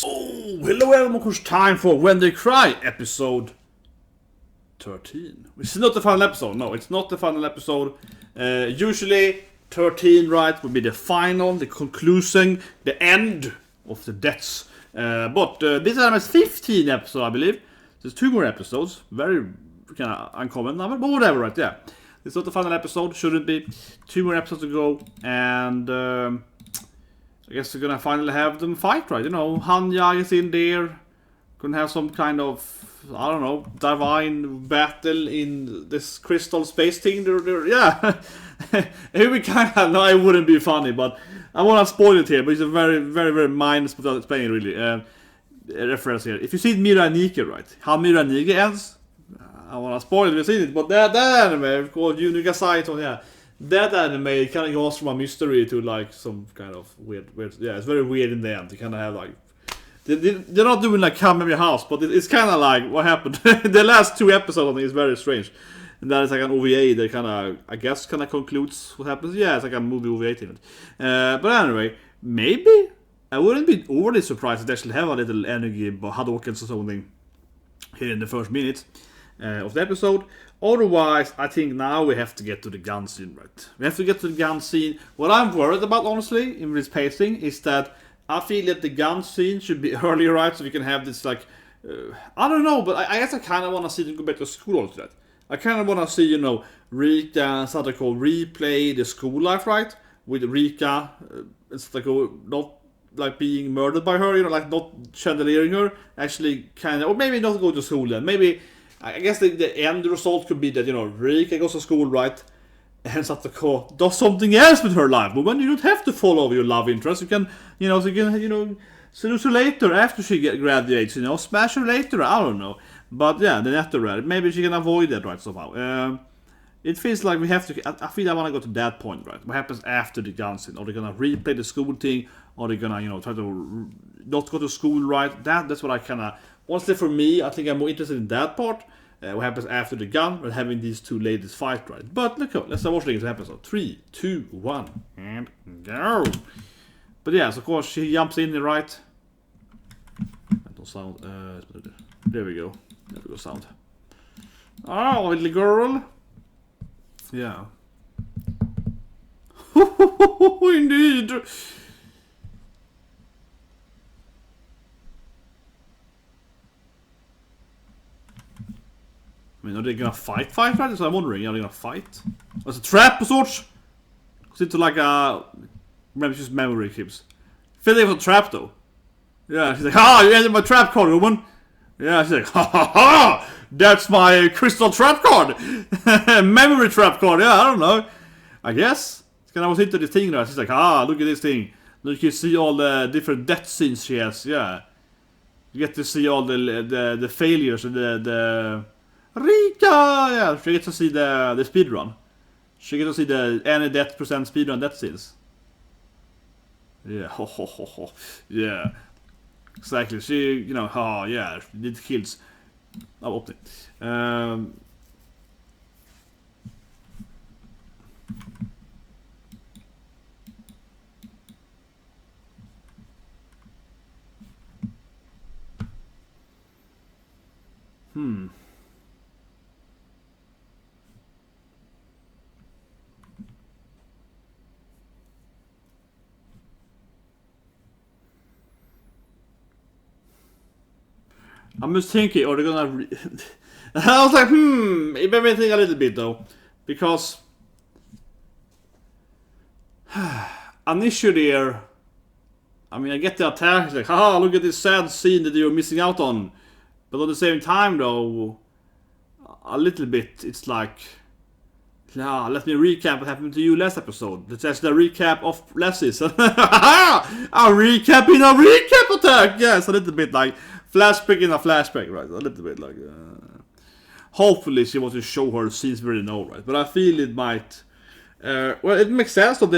Oh, hello everyone, of course, time for When They Cry, episode 13. It's not the final episode, no, it's not the final episode. Usually 13, right, would be the final, the conclusion, the end of the deaths. But this time is 15 episode, I believe. There's 2 more episodes, very kind of uncommon number, but whatever, right, yeah. It's not the final episode, shouldn't be. 2 more episodes to go, and I guess we're gonna finally have them fight, right? You know, Hanyū is in there. Gonna have some kind of, I don't know, divine battle in this crystal space thing. Yeah. It would be kind of, no, it wouldn't be funny, but I wanna spoil it here, but it's a very, very, very mindless without explaining, really. Reference here. If you see Myrmonden, right? How Myrmonden ends, I wanna spoil it if you've seen it, but that anime, of course, Higurashi, so yeah. That anime kind of goes from a mystery to like some kind of weird. Yeah, it's very weird in the end. You kind of have like they're not doing like come in your house, but it's kind of like what happened. The last 2 episodes I think is very strange, and that is like an OVA that kind of I guess kind of concludes what happens. Yeah, it's like a movie OVA in it. But anyway, maybe I wouldn't be overly surprised to actually have a little energy about Hadokens or something here in the first minute of the episode. Otherwise, I think now we have to get to the gun scene, right? We have to get to the gun scene. What I'm worried about, honestly, in this pacing, is that I feel that the gun scene should be earlier, right? So we can have this, like, I don't know, but I guess I kind of want to see them go back to school after that. I kind of want to see, you know, Rika and Satoko replay the school life, right? With Rika, it's Satoko not, like, being murdered by her, you know, like, not chandeliering her. Actually, kind of, or maybe not go to school then. Maybe, I guess the end result could be that, you know, Rika goes to school, right? And Satoko does something else with her life. But when you don't have to follow your love interest, you can, you know, seduce her later after she graduates, you know, smash her later, I don't know. But yeah, the nether, maybe she can avoid that, right, somehow. It feels like we have to, I feel I want to go to that point, right? What happens after the gun scene? Are they gonna replay the school thing? Are they gonna, you know, try to not go to school, right? That's what I kind of, honestly for me, I think I'm more interested in that part. What happens after the gun, and having these 2 ladies fight, right? But let's start watching this episode. 3, 2, 1, and go! But yes, of course, she jumps in, right? No sound. There we go. There we go, sound. Oh, little girl! Yeah. Indeed! I mean, are they gonna fight, right? So I'm wondering, are they gonna fight? There's a trap of sorts? Goes into like a... Maybe it's just memory keeps. I feel like it was a trap, though. Yeah, she's like, you entered my trap card, woman! Yeah, she's like, ha! That's my crystal trap card! Memory trap card, yeah, I don't know. I guess. It's kind of was into this thing there. She's like, look at this thing. Look, you see all the different death scenes she has, yeah. You get to see all the failures and the Rika! Yeah, she gets to see the speedrun. She gets to see the any death percent speedrun death scenes. Yeah, yeah. Exactly, she, you know, yeah, she did kills. Oh, up there. I'm just thinking, are they gonna... I was like, it made me think a little bit, though. Because... an issue there... I mean, I get the attack, it's like, look at this sad scene that you're missing out on. But at the same time, though... a little bit, it's like... let me recap what happened to you last episode. Let's actually recap of last season. A recap in a recap attack! Yeah, it's a little bit like... flashback in a flashback, right? A little bit like... hopefully she wants to show her scenes we already know, right? But I feel it might... well, it makes sense that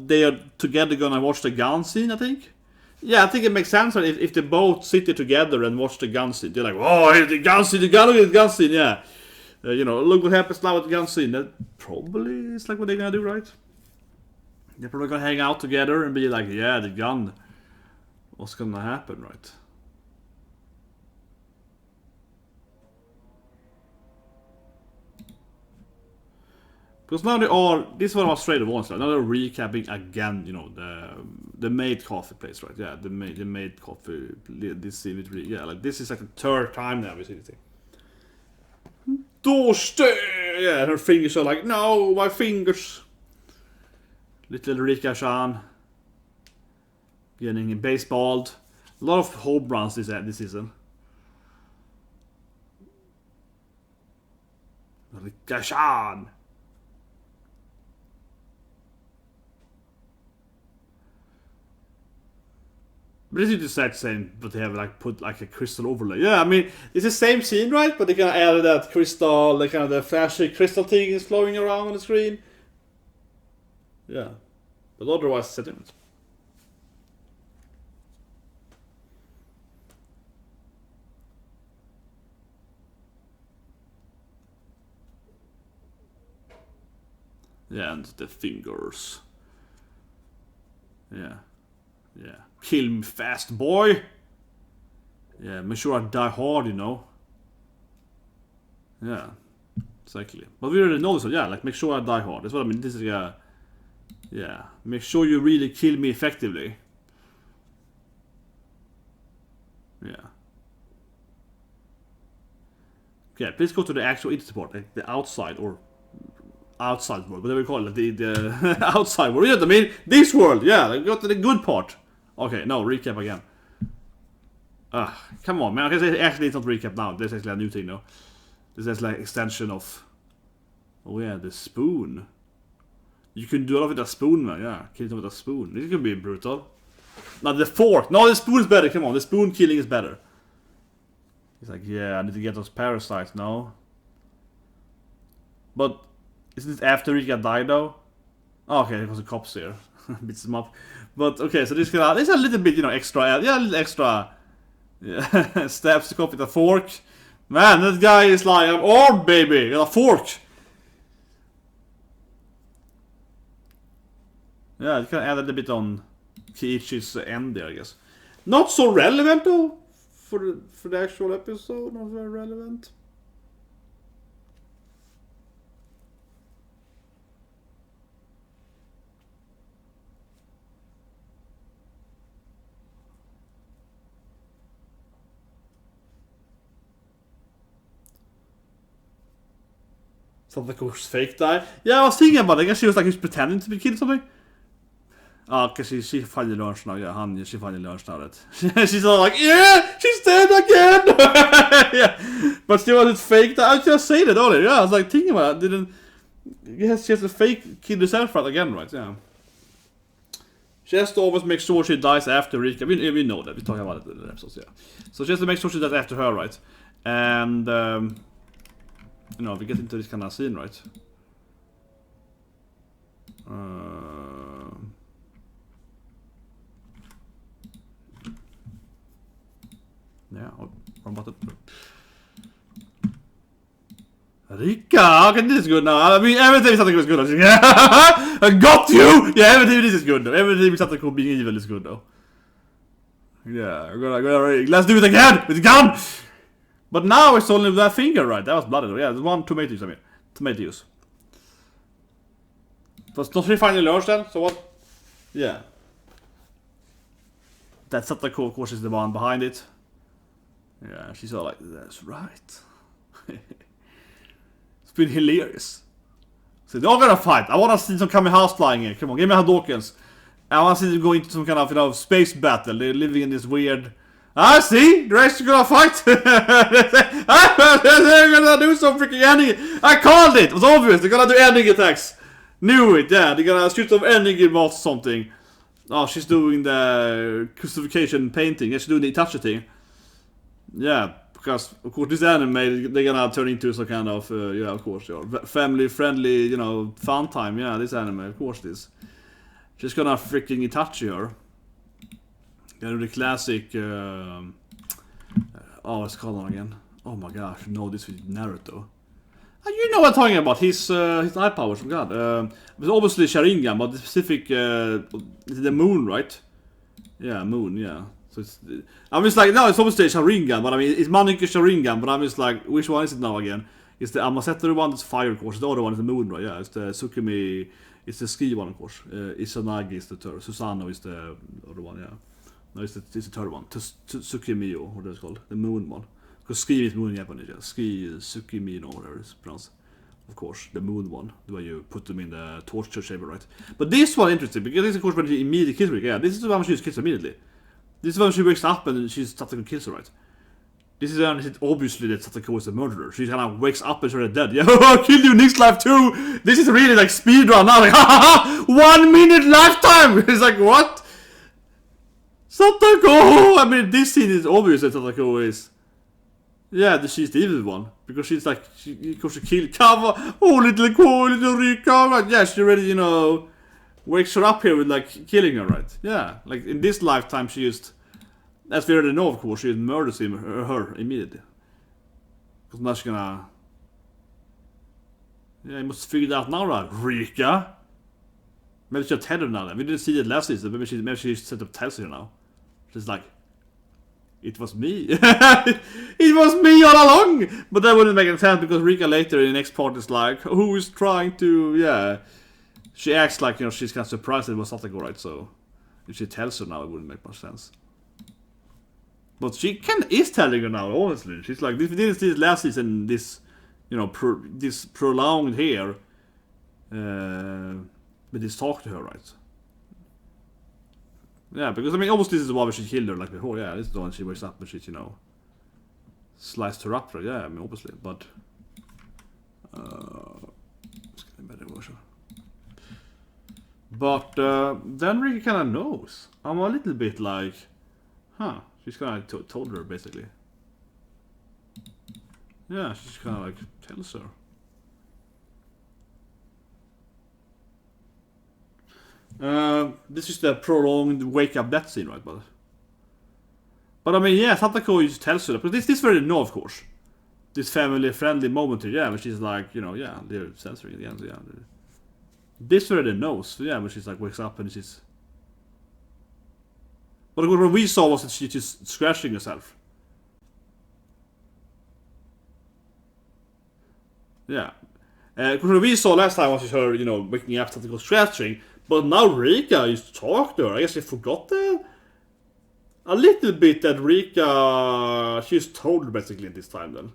they are together gonna watch the gun scene, I think. Yeah, I think it makes sense if they both sit there together and watch the gun scene. They're like, here's the gun scene, look at the gun scene, yeah. You know, look what happens now with the gun scene. That probably is like what they're gonna do, right? They're probably gonna hang out together and be like, yeah, the gun. What's gonna happen, right? Because now they are, this one was straight once, now they're recapping again, you know, the made coffee place, right? Yeah, the made coffee, this scene with Rika, yeah, like this is like the third time now we see the thing. Yeah, her fingers are like, no, my fingers. Little Rika-chan. Getting baseballed. A lot of home runs this season. Rika-chan. But it's the exact same, but they have like put like a crystal overlay. Yeah, I mean, it's the same scene, right? But they kind of added that crystal, like kind of the flashy crystal thing is flowing around on the screen. Yeah, but otherwise, setting it. Yeah, and the fingers. Yeah. Yeah. Kill me fast, boy! Yeah, make sure I die hard, you know. Yeah. Exactly. But we already know this, so yeah, like make sure I die hard. That's what I mean. This is yeah. Make sure you really kill me effectively. Yeah. Okay, please go to the actual internet part, like the outside or outside world, whatever we call it, the outside world. Yeah, I mean, this world, yeah, we got to the good part. Okay, no, recap again. Come on, man. Okay, actually, it's not recap now. This is actually a new thing, though. This is like extension of. Oh yeah, the spoon. You can do a lot with a spoon, man. Yeah, kill them with a spoon. This could be brutal. No, the fork. No, the spoon is better. Come on, the spoon killing is better. He's like, yeah, I need to get those parasites now. But isn't it after Rika died, though? Oh, okay, because the cops here. Beats them up. But okay, so this is a little bit, you know, extra. Yeah, a little extra. Yeah, stabs the cop with a fork. Man, that guy is like, I'm armed, baby, with a fork. Yeah, you can add a little bit on Kiichi's end there, I guess. Not so relevant though for the actual episode. Not very relevant. Satoko's fake die. Yeah, I was thinking about it. I guess she was like he's pretending to be killed or something. Oh, because she finally learns now. Yeah, she finally learns now that she's all like, yeah, she's dead again. Yeah, but she was fake die. I just say that earlier. Yeah, I was like thinking about it. Yes, she has to fake kill herself right again, right? Yeah. She has to always make sure she dies after Rika. We know that. We talked about it in the episodes. Yeah. So she has to make sure she dies after her, right? And you know, we get into this kind of scene, right? Yeah, wrong button. Rika, okay, this is good now. I mean, everything Satoko is good. I got you! Yeah, everything this is good though. Everything Satoko being evil is good though. Yeah, we're gonna let's do it again with the gun! But now it's only that finger, right? That was blooded. Yeah, there's one tomato use, I mean. Tomato use. But not really finally learns then, so what? Yeah. That Satoko, of course, is the one behind it. Yeah, she's all like, that's right. It's been hilarious. So they're all gonna fight. I wanna see some coming house flying in. Come on, give me Hadokens. I wanna see them go into some kind of, you know, space battle. They're living in this weird... Ah, see? They're actually gonna fight! They're gonna do some freaking ending... I called it! It was obvious, they're gonna do ending attacks. Knew it, yeah. They're gonna shoot some ending boss or something. Oh, she's doing the crucifixion painting. Yeah, she's doing the Itachi thing. Yeah, because of course this anime they're gonna turn into some kind of yeah, of course, yeah, family friendly, you know, fun time. Yeah, this anime, of course, this. She's gonna freaking Itachi her. Gonna do the classic. Oh, what's it called again? Oh my gosh, no, this with Naruto. You know what I'm talking about? His eye powers. Oh god. It's obviously Sharingan, but the specific is the moon, right? Yeah, moon. Yeah. So it's, I'm just like, no, it's obviously Sharingan, but I mean, it's Maniki Sharingan, but I'm just like, which one is it now again? It's the Amasetto one, it's fire, of course. The other one is the moon, right? Yeah, it's the Tsukimi, it's the ski one, of course. Izanagi is the third. Susano is the other one, yeah. No, it's the third one. Tsukimiyo, what is it called? The moon one. Because ski is moon in Japanese, yeah. Ski, Tsukimi, no, whatever it's pronounced. Of course, the moon one, the way you put them in the torture chamber, right? But this one interesting because this is of course when she immediately kills Rika. Yeah, this is the one she kills her immediately. This is when she wakes up and she's Satoko kills her, right? This is when it's obviously that Satoko is the murderer. She kind of wakes up and she's dead. Yeah, I'll kill you next life too. This is really like speedrun now. Like, ha ha ha! 1 minute lifetime. It's like what? Satoko. I mean, this scene is obvious that Satoko is. Yeah, she's the evil one. Because she's like, because she killed Kava. Oh, little cool, little Rika. Right? Yeah, she already, wakes her up here with like killing her, right? Yeah, like in this lifetime, she used, as we already know, of course, she murders her immediately. Because now she's gonna. Yeah, you must figure it out now, right? Rika. Maybe she'll tell her now. Then. We didn't see it last season. Maybe she set up tells her now. She's like. It was me. It was me all along! But that wouldn't make any sense because Rika later in the next part is like, who is trying to, yeah. She acts like, she's kind of surprised that it was Satoko, right? So, if she tells her now, it wouldn't make much sense. But she is telling her now, honestly. She's like, if we didn't see this last season, this, this prolonged here, but this talk to her, right? Yeah, because I mean, almost this is the one where she killed her like before. Yeah, this is the one she wakes up and she, sliced her up. Right? Yeah, I mean, obviously, but let's get a better version. But then Rika kind of knows. I'm a little bit like, huh? She's kind of told her basically. Yeah, she's kind of like tells her. This is the prolonged wake up death scene, right? But I mean, yeah, Satoko just tells her that. But this very no, of course. This family friendly moment here, yeah, when she's like, yeah, they're censoring at the end, yeah. This very knows, yeah, when she's like wakes up and she's. But what we saw was that she's just scratching herself. Yeah. What we saw last time was her, waking up, Satoko scratching. But now Rika used to talk to her. I guess I forgot that. A little bit that Rika, she's told her basically this time then.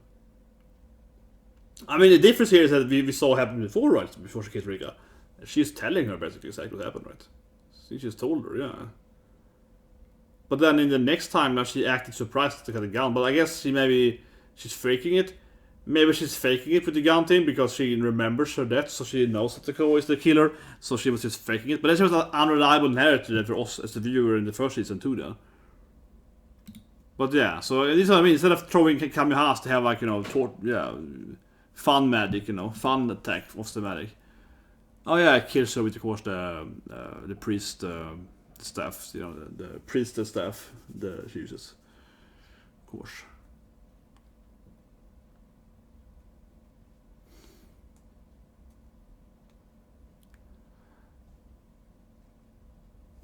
I mean, the difference here is that we saw happen before, right? Before she killed Rika. She's telling her basically exactly what happened, right? She just told her, yeah. But then in the next time, now she acted surprised to get the gun. But I guess she's faking it. Maybe she's faking it with the gun thing because she remembers her death, so she knows that Satoko is the killer, so she was just faking it. But that was an unreliable narrative for us as the viewer in the first season too, then. But yeah, so this is what I mean. Instead of throwing Kamihas to have like, fun magic, fun attack of the magic. Oh yeah, it kills her with, of course, the priest staff, the priest staff that she uses. Of course.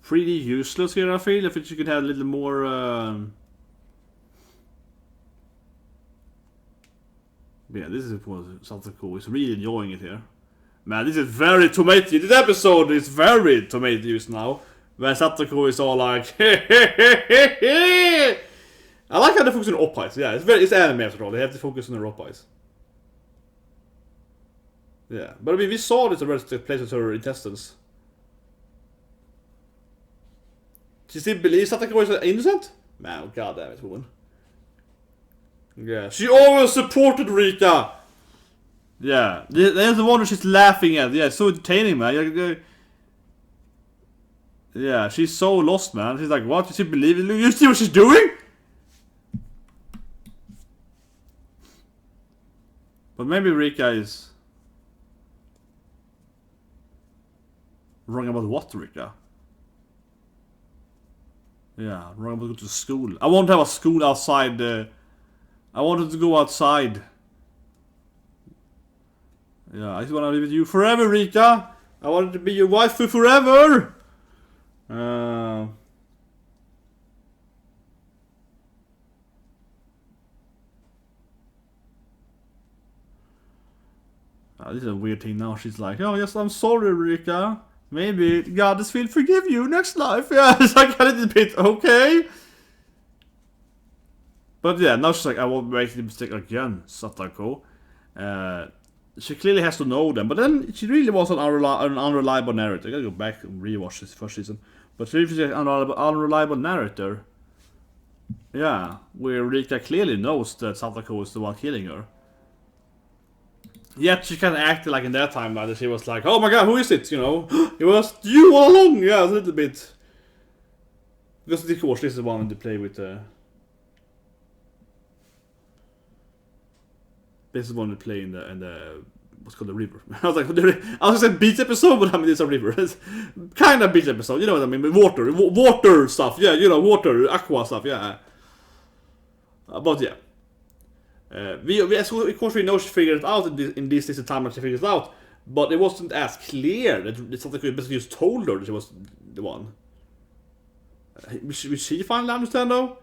Pretty useless here, I feel. I think you could have a little more. Yeah, this is something cool. It's really enjoying it here. Man, this is very tomato. This episode is very tomato now. Where Satoko is all like, I like how they focus on the up eyes. Yeah, it's anime after all. They have to focus on the up eyes. Yeah, but I mean, we saw this already take place with her intestines. She still believes Satoko is innocent? Man, god damn it, woman. Yeah, she always supported Rika! Yeah, there's the one she's laughing at. Yeah, it's so entertaining, man. Yeah, she's so lost, man. She's like, what? Does she believe it? You see what she's doing? But maybe Rika is wrong about what, Rika? Yeah, wrong about going to school. I want to have a school outside. I wanted to go outside. Yeah, I just want to live with you forever, Rika. I wanted to be your wife for forever. This is a weird thing now. She's like, oh yes, I'm sorry, Rika. Maybe goddess will forgive you next life. Yeah, it's like a little bit okay. But yeah, now she's like, I won't make the mistake again, Satoko. She clearly has to know them, but then she really was an unreliable narrator. I gotta go back and rewatch this first season. But she's an unreliable narrator. Yeah, where Rika clearly knows that Satoko is the one killing her. Yet she kind of acted like in that timeline that she was like, oh my god, who is it? You know, it was you all along. Yeah, a little bit. Because of course this is the one to play with. This is the one to play in the what's called the river. I was gonna say beach episode, but I mean it's a river. It's kind of beach episode. You know what I mean? Water stuff. Yeah, you know, water, aqua stuff. Yeah. But yeah. Of course we know she figured it out in this time she figured it out, but it wasn't as clear that something could basically just told her that she was the one. Will she finally understand though?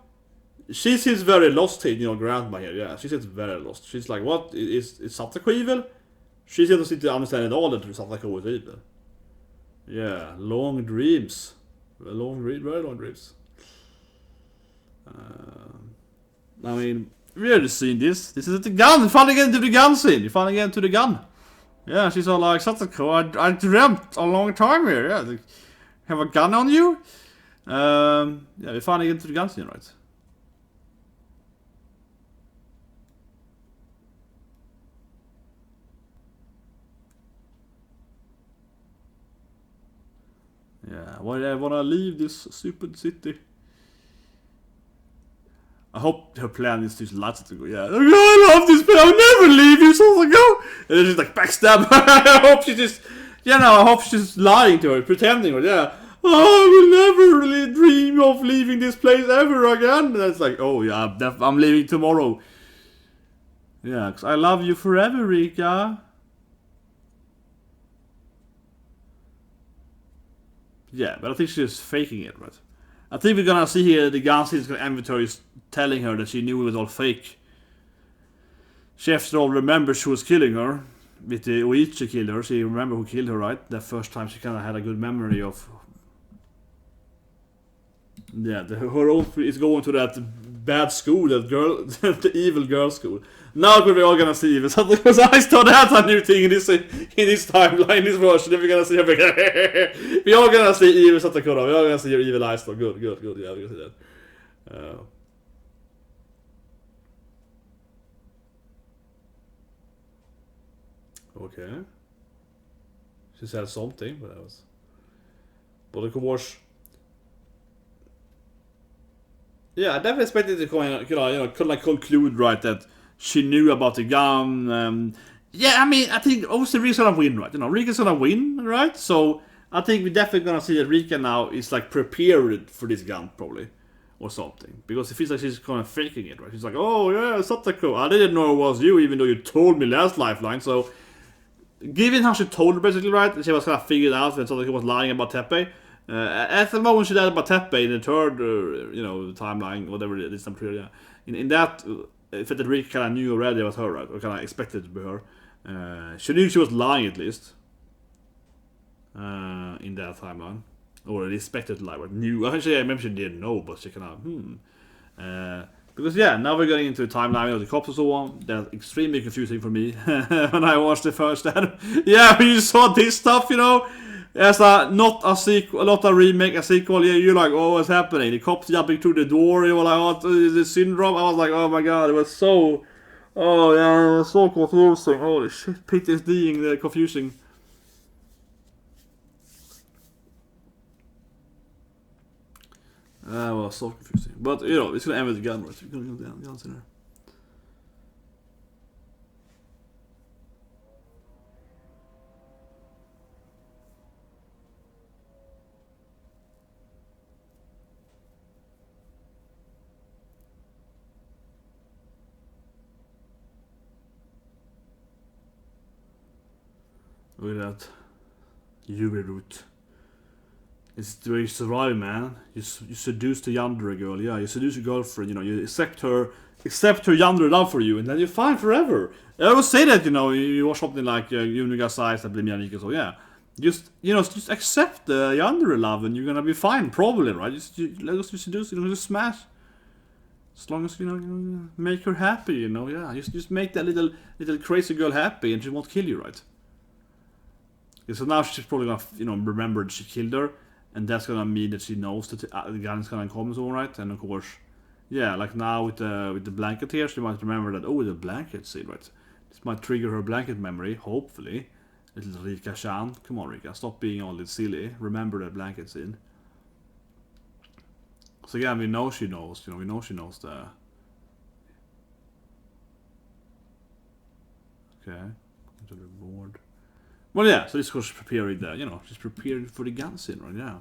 She seems very lost here, you know, grandma here. Yeah, she seems very lost. She's like, what is Satoko evil? She doesn't seem to understand at all that Satoko is evil. Yeah, long dreams, very long dreams. I mean. We already seen this. This is the gun. You finally get into the gun scene. You finally get into the gun. Yeah, she's all like, Satoko, I dreamt a long time here. Yeah, like, have a gun on you? Yeah, we finally get into the gun scene, right? Yeah, why do I wanna leave this stupid city? I hope her plan is to use lights to go. Yeah, I love this plan. I'll never leave you, Satoko. And then she's like backstab. I hope she's just, I hope she's just lying to her, pretending. Or yeah, oh, I will never really dream of leaving this place ever again. And it's like, oh yeah, I'm leaving tomorrow. Yeah, because I love you forever, Rika. Yeah, but I think she's faking it, right? I think we're gonna see here the gun scene is gonna end with her telling her that she knew it was all fake. She after all remembers who was killing her. With the Oichi killer, she remember who killed her, right? The first time she kinda had a good memory of. Yeah, her own is going to that bad school, that girl, the evil girl school. Now we're all gonna see evil. Because I thought that's a new thing in this timeline, in this version. We're gonna see everything. We're all gonna see evil Satoko. We're all gonna see your evil eyes. Good. Yeah, we're gonna see that. Okay. She said something, but that was. But of course. Yeah, I definitely expected to conclude right that she knew about the gun. Yeah, I mean, I think obviously Rika's gonna win, right? Rika's gonna win, right? So I think we're definitely gonna see that Rika now is like prepared for this gun, probably, or something, because it feels like she's kind of faking it, right? She's like, oh yeah, Satoko, I didn't know it was you, even though you told me last lifeline. So, given how she told her basically, right, she was kind of figured out that Satoko was lying about Teppei. At the moment she lied about Teppei in the third, timeline, whatever it is, I'm sure, yeah. In that. If that Rika kind of knew already it was her, right? Or kind of expected it to be her. She knew she was lying at least. In that timeline. Or expected to lie, but knew. Actually, maybe she didn't know, but she kind of, because yeah, now we're getting into the timeline of the cops and so on. That's extremely confusing for me when I watched the first time. Yeah, when you saw this stuff, as not a sequel, not a remake, a sequel. Yeah, you're like, oh, what's happening? The cops jumping through the door. You were like, what is this syndrome? I was like, oh my god, it was so, oh yeah, it was so confusing. Holy shit, PTSD-ing confusing. It was so confusing. But it's gonna end with the gun, right? We're gonna go down the answer there. Look at that Yuri route. It's the way you survive, man. You seduce the yandere girl, yeah. You seduce your girlfriend, you accept her accept her yandere love for you, and then you're fine forever. I always say that, you watch something like Unigas Eyes that blir mer Rika, so yeah. Just accept the yandere love and you're gonna be fine, probably, right? Just smash. As long as, make her happy, yeah. Just make that little crazy girl happy and she won't kill you, right? So now she's probably gonna, remember that she killed her, and that's gonna mean that she knows that the gun is gonna come, so right? And of course, yeah, like now with the blanket here, she might remember that, the blanket scene, right? This might trigger her blanket memory, hopefully. Little Rika-chan. Come on, Rika, stop being all this silly. Remember that blanket scene. So again, we know she knows, we know she knows the... Okay, into the board. Well, yeah, so this was preparing the, she's preparing for the gun scene, right? Yeah.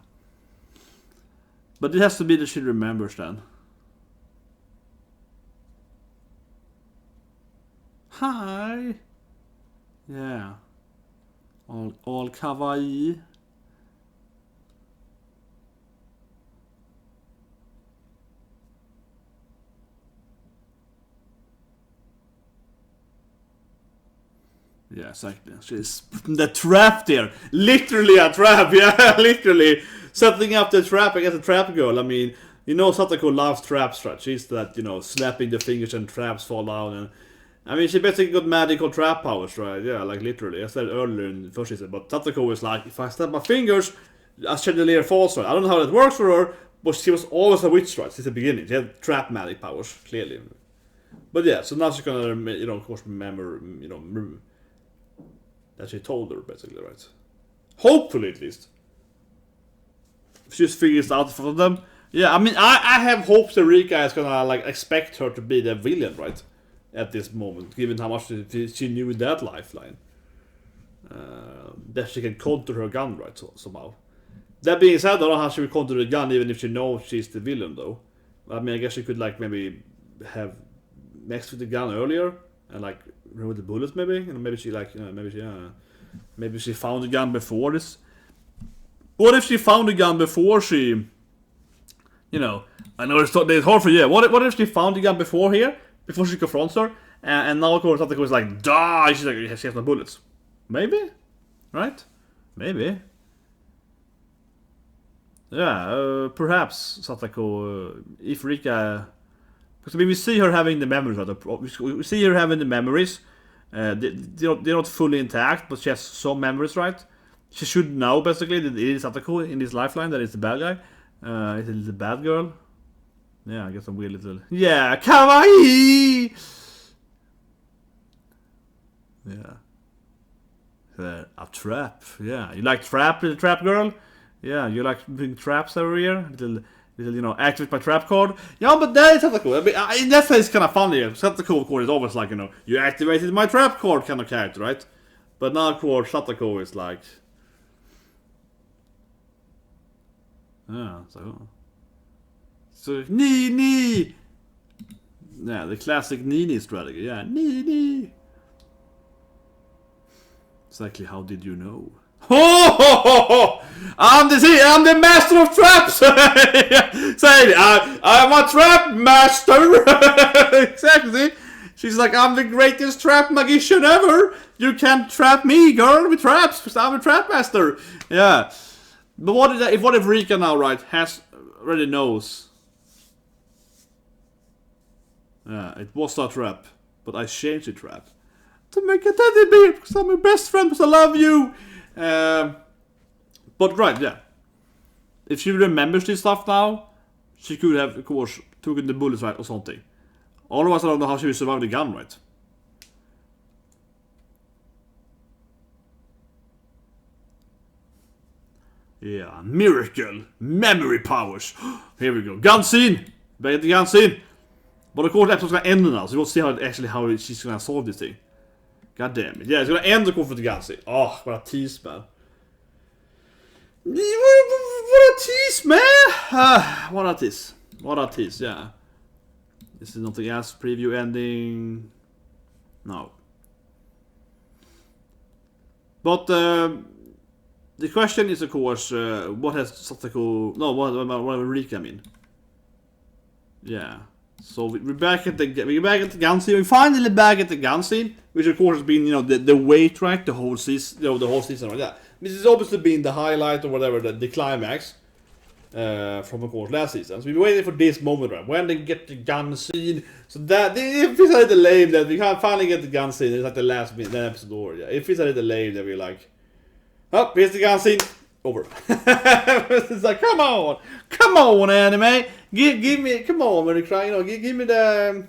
But it has to be that she remembers then. Hi! Yeah. All kawaii. Yeah, exactly. She's the trap there. Literally a trap, yeah, literally. Setting up the trap against a trap girl. I mean, Satoko loves traps, right? She's that, snapping the fingers and traps fall down. And I mean, she basically got magical trap powers, right? Yeah, like literally. I said earlier in the first season, but Satoko is like, if I snap my fingers, a chandelier falls, right? I don't know how that works for her, but she was always a witch, right? Since the beginning. She had trap magic powers, clearly. But yeah, so now she's gonna, of course, remember, that she told her, basically, right? Hopefully, at least. If she just figures out for them. Yeah, I mean, I have hopes that Rika is gonna, expect her to be the villain, right? At this moment, given how much she knew that lifeline. That she can counter her gun, right, somehow. That being said, I don't know how she will counter the gun, even if she knows she's the villain, though. I mean, I guess she could, maybe have messed with the gun earlier, and, remove the bullets, maybe? Maybe she, maybe she found the gun before this. What if she found the gun before she... I know it's hard for you. What if she found the gun before here? Before she confronts her? And now, of course, Satoko is like, die! She's like, she has no bullets. Maybe? Right? Maybe. Yeah, perhaps Satoko, if Rika... Because we see her having the memories, right? We see her having the memories. They're not fully intact, but she has some memories, right? She should know, basically, that it is Satoko in this lifeline, that it's the bad guy. It's the bad girl. Yeah, I guess some weird little... Yeah, kawaii! Yeah. A trap. Yeah, you like trap, little trap girl? Yeah, you like bring traps every year? Little, activate my trap card. Yeah, but that is Satoko. I mean, in that sense, it's kind of funny. Satoko, of course, is always like, you activated my trap card kind of character, right? But now, of course, Satoko is like... Yeah, so Nini! Yeah, the classic Nini strategy. Yeah, Nini! Exactly, how did you know? Ho! I'm the master of traps! Say it, I'm a trap master! Exactly. She's like, I'm the greatest trap magician ever! You can't trap me, girl, with traps, because I'm a trap master! Yeah. But what if Rika now, right, already knows? Yeah, it was a trap, but I changed the trap to make a teddy bear because I'm your best friend because I love you. But right, yeah. If she remembers this stuff now, she could have, of course, taken the bullets, right, or something. Otherwise, I don't know how she will survive the gun, right? Yeah, miracle, memory powers. Here we go, gun scene. Back at the gun scene. But of course, the episode's gonna end now, so we'll see how she's gonna solve this thing. God damn it. Yeah, it's gonna end the course for the gun scene. Oh, what a tease, man. What a tease, man! What a tease. What a tease, yeah. This is nothing else. Preview ending. No. But the question is, of course, what has Satoko... No, what Rika mean? Yeah. So we're back at the gun scene. We're finally back at the gun scene, which of course has been, the wait, right, the whole season, the whole season, right? Yeah, this has obviously been the highlight or whatever, the climax from of course last season. So we've been waiting for this moment, right, when they get the gun scene. So that it feels a little lame that we can't finally get the gun scene. It's like the last minute, the episode over. Yeah, it feels a little lame that we're like, oh, here's the gun scene. Over. It's like, come on, anime, give me, come on, when you cry, give me the.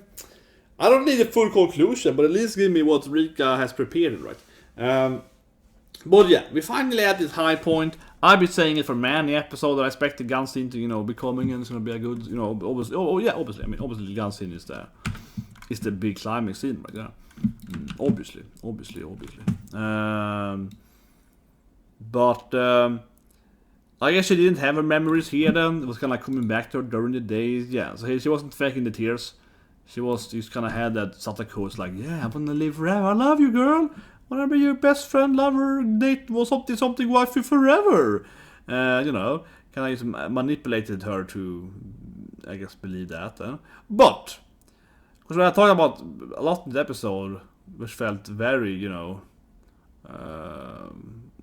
I don't need a full conclusion, but at least give me what Rika has prepared, right? But yeah, we finally at this high point. I've been saying it for many episodes that I expect the gun scene to, be coming and it's gonna be a good, obviously. Obviously. I mean, obviously, the gun scene is the big climax scene, right? Yeah, obviously. But I guess she didn't have her memories here then. It was kind of like coming back to her during the days. Yeah, so she wasn't faking the tears. She just kind of had that Satoko was like, yeah, I'm gonna live forever. I love you, girl. Wanna be your best friend, lover, date, was something wifey forever. Kind of just manipulated her to, I guess, believe that. But, because when I talked about a lot in the episode, which felt very,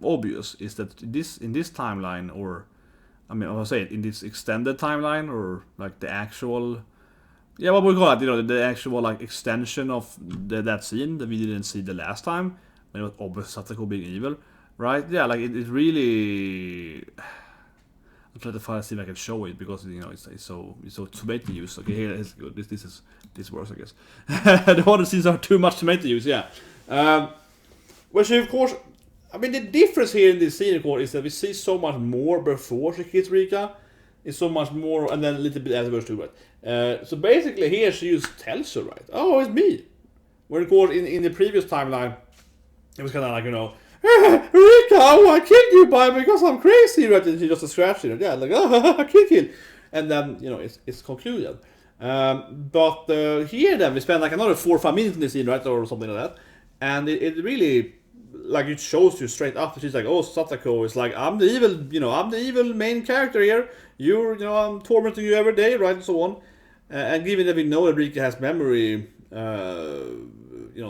obvious, is that in this timeline, or I mean, I would say in this extended timeline, or like the actual, what we call it, the actual like extension of that scene that we didn't see the last time, when it was obvious Satoko being evil, right? Yeah, like it really. I'm trying to find a scene I can show it because it's so tomato use. Okay, here it's good. This works, I guess. The other scenes are too much tomato use. Yeah. Well, she of course. I mean, the difference here in this scene, of course, is that we see so much more before she kills Rika. It's so much more, and then a little bit afterwards too, right? So basically, here she just tells her, right? Oh, it's me. Where, of course, in the previous timeline, it was kind of like, Rika, I killed you because I'm crazy, right? And she just scratched it. Yeah, like, oh, kill. And then, it's concluded. But here, then, we spend like another 4 or 5 minutes in the scene, right? Or something like that. And it really. Like it shows you straight after she's like, oh, Satoko is like, I'm the evil main character here. I'm tormenting you every day, right, and so on. And given that we know that Rika has memory,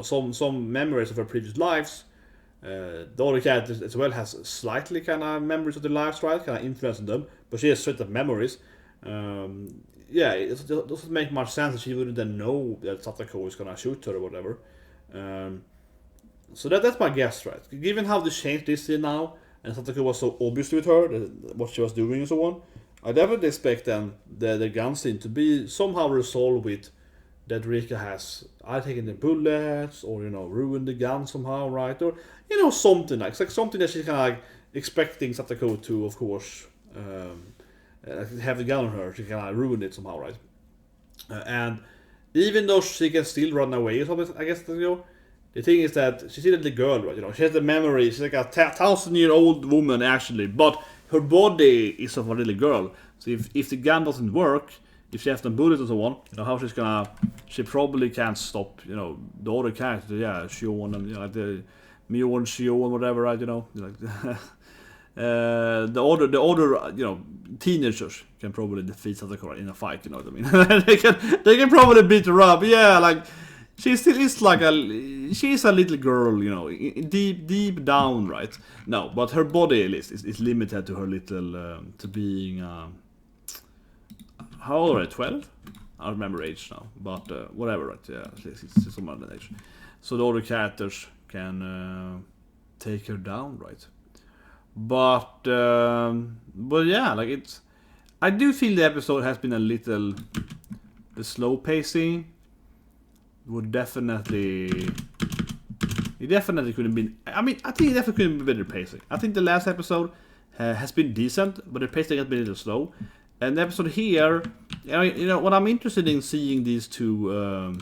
some memories of her previous lives, the other characters as well has slightly kind of memories of their lives, right, kind of influencing them, but she has straight up memories. It doesn't make much sense that she wouldn't then know that Satoko is gonna shoot her or whatever. So that's my guess, right? Given how they changed this scene now, and Satoko was so obvious with her, what she was doing and so on, I definitely expect then the gun scene to be somehow resolved with that Rika has either taken the bullets, or, ruined the gun somehow, right? Or, something like, it's like something that she's kind of like expecting Satoko to, of course, have the gun on her, she kind of ruin it somehow, right? And even though she can still run away or something, I guess, the thing is that she's still a girl, right? She has the memory. She's like a 1,000-year-old woman, actually, but her body is of a little girl. So if the gun doesn't work, if she has some bullets and so on, how she's gonna? She probably can't stop, the other characters, Shion and like the Mion, Shion, whatever, right? Like the other, teenagers can probably defeat Satoko in a fight. You know what I mean? they can probably beat her up. Yeah, like. She still is like she's a little girl, deep down, right? No, but her body at least is limited to her little, to being, how old are they, 12? I don't remember age now, but whatever, right? Yeah, it's some other age. So the other characters can take her down, right? But yeah, like it's. I do feel the episode has been a little, the slow pacing. It definitely could have been. I mean, I think it definitely could have been better pacing. I think the last episode has been decent, but the pacing has been a little slow. And the episode here, what I'm interested in seeing these two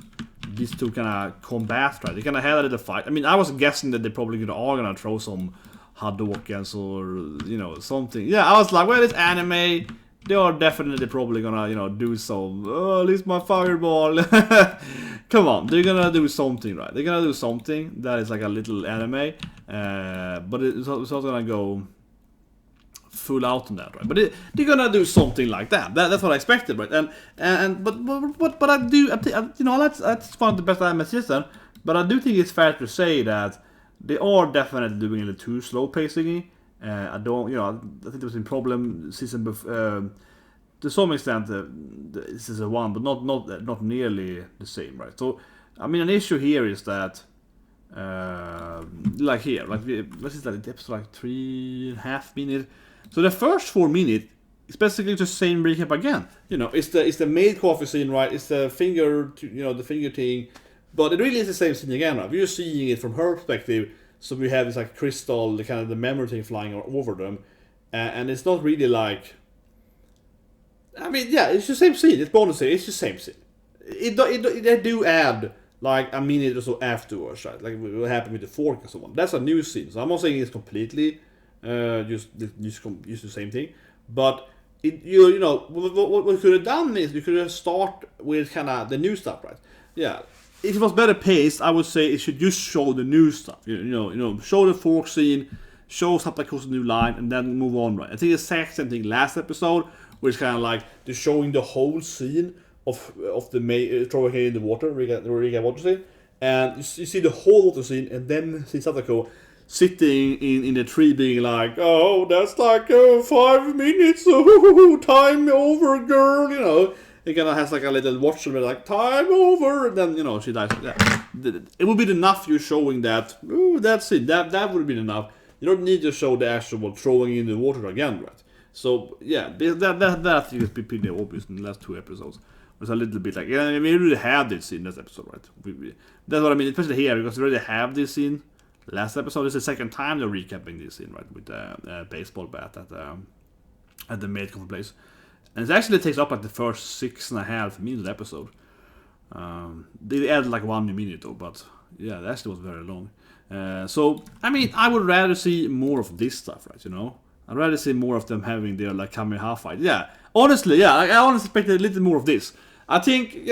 kind of combat, right? They kind of had a little fight. I mean, I was guessing that they probably are gonna throw some Hadoukens or something. Yeah, I was like, well, it's anime. They are definitely probably gonna, do some, at least my fireball. Come on, they're gonna do something, right? They're gonna do something that is like a little anime, but it's also gonna go full out on that, right? But they're gonna do something like that. That's what I expected, right? But I do, that's one of the best anime season. But I do think it's fair to say that they are definitely doing a little too slow pacing. I think there was a problem season before. To some extent, this is a one, but not nearly the same, right? So, I mean, an issue here is that, let's see, that episode like 3.5 minutes. So the first 4 minutes is basically the same recap again. It's the made coffee scene, right? It's the finger, the finger thing, but it really is the same scene again, right? We're seeing it from her perspective, so we have this like crystal, the kind of the memory thing flying over them, and it's not really like. I mean, yeah, it's the same scene. It's bonus scene. It's the same scene. They do add like a minute or so afterwards, right? Like what happened with the fork and so on. That's a new scene. So I'm not saying it's completely just the same thing, but what we could have done is we could have started with kind of the new stuff, right? Yeah. If it was better paced, I would say it should just show the new stuff. Show the fork scene, show Satoko's new line, and then move on, right? I think the same thing last episode. Which kind of like they're showing the whole scene of the throwing her in the water, Rika water scene, and you see the whole water scene, and then see Satoko sitting in the tree, being like, "Oh, that's like 5 minutes, time over, girl." It kind of has like a little watch and like time over, and then she dies. Yeah. It would be enough you showing that. That's it. That would be enough. You don't need to show the actual throwing in the water again, right? So yeah, that I think is pretty obvious in the last 2 episodes. It's a little bit like, we already have this scene last episode, right? That's what I mean, especially here, because we already have this scene last episode. It's the second time they're recapping this scene, right, with the baseball bat at the maid coffee place, and it actually takes up like the first 6.5 minutes episode. They added like 1 minute though, but yeah, that actually was very long. So I mean, I would rather see more of this stuff, right? I'd rather see more of them having their like Kamehameha fight. Yeah, honestly, yeah, I honestly expected a little more of this. I think,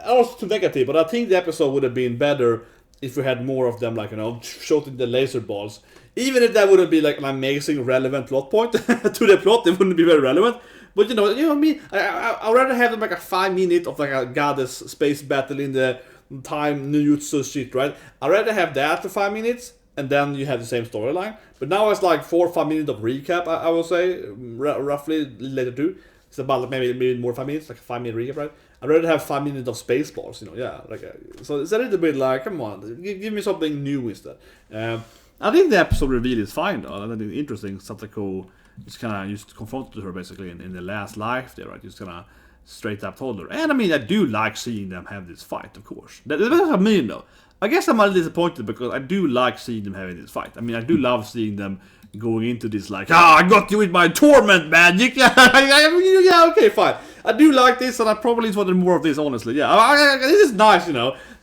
also too negative, but I think the episode would have been better if we had more of them, like, shooting the laser balls. Even if that wouldn't be like an amazing relevant plot point to the plot, it wouldn't be very relevant. But you know what I mean? I'd rather have them like a 5 minute of like a goddess space battle in the time ninjutsu shit, right? I'd rather have that for 5 minutes, and then you have the same storyline. But now it's like 4 or 5 minutes of recap, I will say, roughly later too. It's about like maybe more 5 minutes, like a 5 minute recap, right? I'd rather have 5 minutes of space balls, yeah. So it's a little bit like, come on, give me something new instead. I think the episode reveal is fine though. I think it's interesting. Satoko just kind of just confronted her basically in the last life there, right? Just kind of straight up told her. And I mean, I do like seeing them have this fight, of course. That's what I mean though. I guess I'm a little disappointed because I do like seeing them having this fight. I mean, I do love seeing them going into this like, I got you with my torment magic. Yeah, okay, fine. I do like this, and I probably just wanted more of this, honestly. Yeah, this is nice,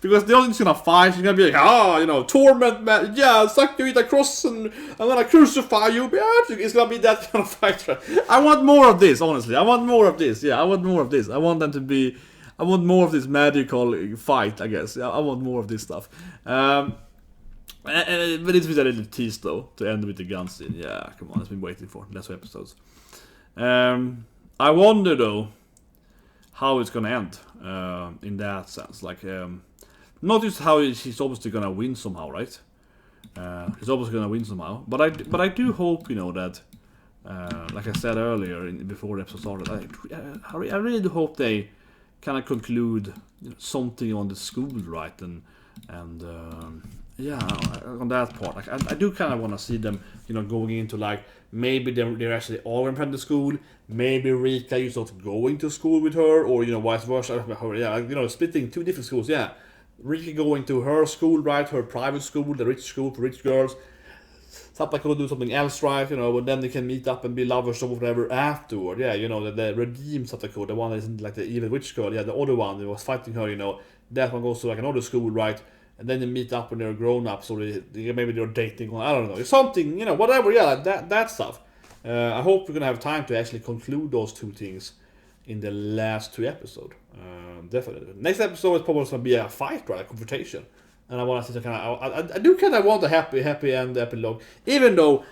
because they're just gonna fight. She's gonna be like, torment magic. Yeah, suck you with a cross, and I'm gonna crucify you. It's gonna be that kind of fight. I want more of this, honestly. I want more of this. Yeah, I want more of this. I want them to be. I want more of this magical fight, I guess. I want more of this stuff. But it's a little tease, though, to end with the gun scene. Yeah, come on, it's been waiting for. Last 2 episodes. I wonder, though, how it's gonna end in that sense. Like, not just how she's obviously gonna win somehow, right? She's obviously gonna win somehow. But I do hope, that, like I said earlier, before the episode started, I really do hope they kind of conclude something on the school, right? And on that part, like I do kind of want to see them, going into like maybe they're actually all in the school. Maybe Rika is not going to school with her, or vice versa. Yeah, splitting 2 different schools. Yeah, Rika going to her school, right? Her private school, the rich school for rich girls. Satoko will do something else, right? And then they can meet up and be lovers or whatever afterward. Yeah, the redeemed Satoko, the one that isn't like the evil witch girl. Yeah, the other one that was fighting her, that one goes to like another school, right? And then they meet up when they're grown ups, or maybe they're dating, I don't know. Something, whatever, yeah, that stuff. I hope we're gonna have time to actually conclude those 2 things in the last 2 episodes. Definitely. Next episode is probably gonna be a fight, right? A confrontation. And I want to see some kind of. I do kind of want a happy end epilogue, even though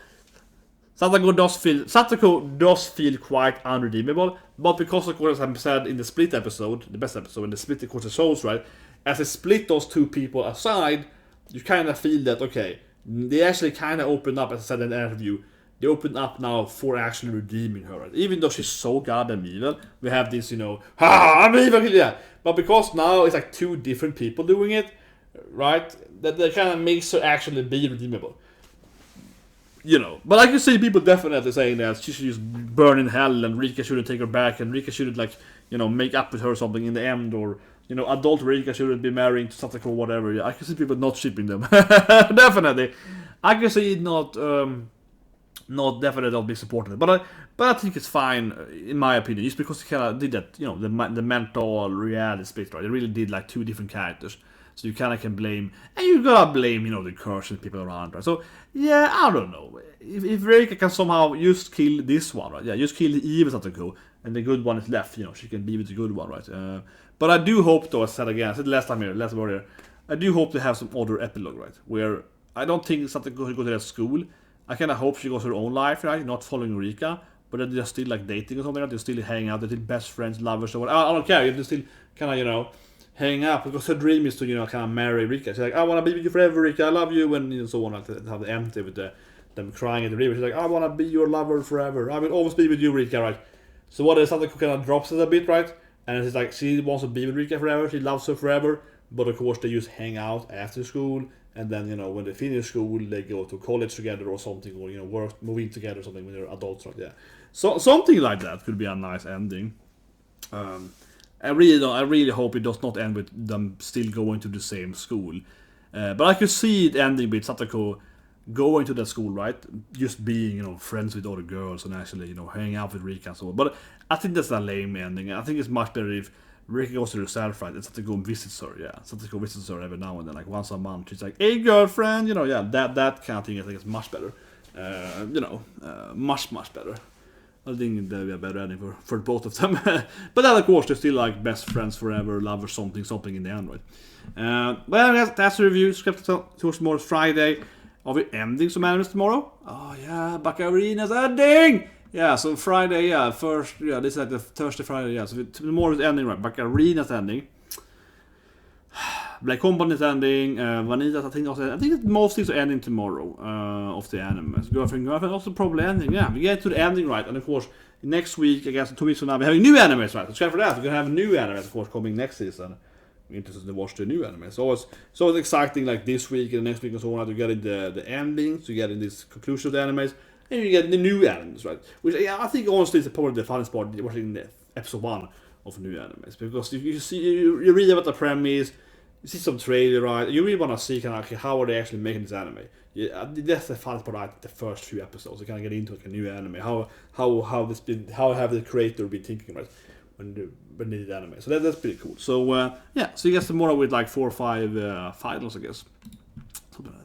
Satoko does feel quite unredeemable, but because of course, as I said in the split episode, the best episode, in the split of course the souls, right? As they split those two people aside, you kind of feel that okay, they actually kind of open up, as I said in the interview, they open up now for actually redeeming her, right? Even though she's so goddamn evil, we have this, I'm evil, yeah. But because now it's like two different people doing it, right? That kind of makes her actually be redeemable. But I can see people definitely saying that she should just burn in hell and Rika shouldn't take her back and Rika shouldn't make up with her or something in the end, or adult Rika shouldn't be marrying to Satoko or whatever. Yeah, I can see people not shipping them. Definitely. I can see it not definitely not be supported. But I think it's fine in my opinion, just because they kind of did that, the mental reality split, right? They really did like two different characters. So you kind of can blame, and you gotta blame, the curse and people around, right? So, yeah, I don't know. If Rika can somehow just kill this one, right? Yeah, just kill the evil Satoko, and the good one is left, she can be with the good one, right? But I do hope, though, I said last word here, I do hope they have some other epilogue, right? Where I don't think Satoko should go to that school. I kind of hope she goes her own life, right? Not following Rika, but then they're still, like, dating or something, right? They're still hanging out, they're still best friends, lovers, or whatever. I don't care, they're still kind of, hang up, because her dream is to kind of marry Rika. She's like, I want to be with you forever, Rika, I love you, and so on, like how they empty with them crying at the river. She's like, I want to be your lover forever, I will always be with you, Rika, right? So what is something kind of drops it a bit, right? And it's like she wants to be with Rika forever, she loves her forever, but of course they just hang out after school, and then when they finish school they go to college together or something, or work, moving together or something when they're adults, right? Yeah, so something like that could be a nice ending. I really hope it does not end with them still going to the same school. But I could see it ending with Satoko going to that school, right? Just being, friends with other girls and actually, hanging out with Rika and so on. But I think that's a lame ending. I think it's much better if Rika goes to herself, right? And Satoko visits her, yeah. Satoko visits her every now and then, like once a month. She's like, hey girlfriend, yeah, that kind of thing I think is much better. Much better. I think that would be a better ending for both of them. But then, of course, they're still like best friends forever, lovers, something in the end, right? Well, that's the review. Subscribe to tomorrow's Friday. Are we ending some animes tomorrow? Oh, yeah, Bacarina's ending! Yeah, so Friday, yeah, this is like the Thursday, Friday, yeah. So tomorrow's ending, right? Bacarina's ending. Black Company's ending, Vanitas, I think most things are ending tomorrow of the animes. Girlfriend also probably ending. Yeah, we get to the ending, right? And of course, next week, I guess 2 weeks from now, we're having new animes, right? So for that, we're gonna have new animes, of course, coming next season. I'm interested to watch the new anime. So it's exciting, like this week and next week and so on, to get in the endings, to get in this conclusion of the animes, and you get the new animes, right? Which, yeah, I think honestly is probably the funnest part, watching the episode 1 of new animes, because if you read about the premise. You see some trailer, right? You really want to see kind of how are they actually making this anime. Yeah, that's the fun part. Like the first few episodes, you kind of get into like a new anime. How have the creator been thinking, right? When they did anime. So that's pretty cool. So yeah, so you get tomorrow with like 4 or 5 finals, I guess. Something like that.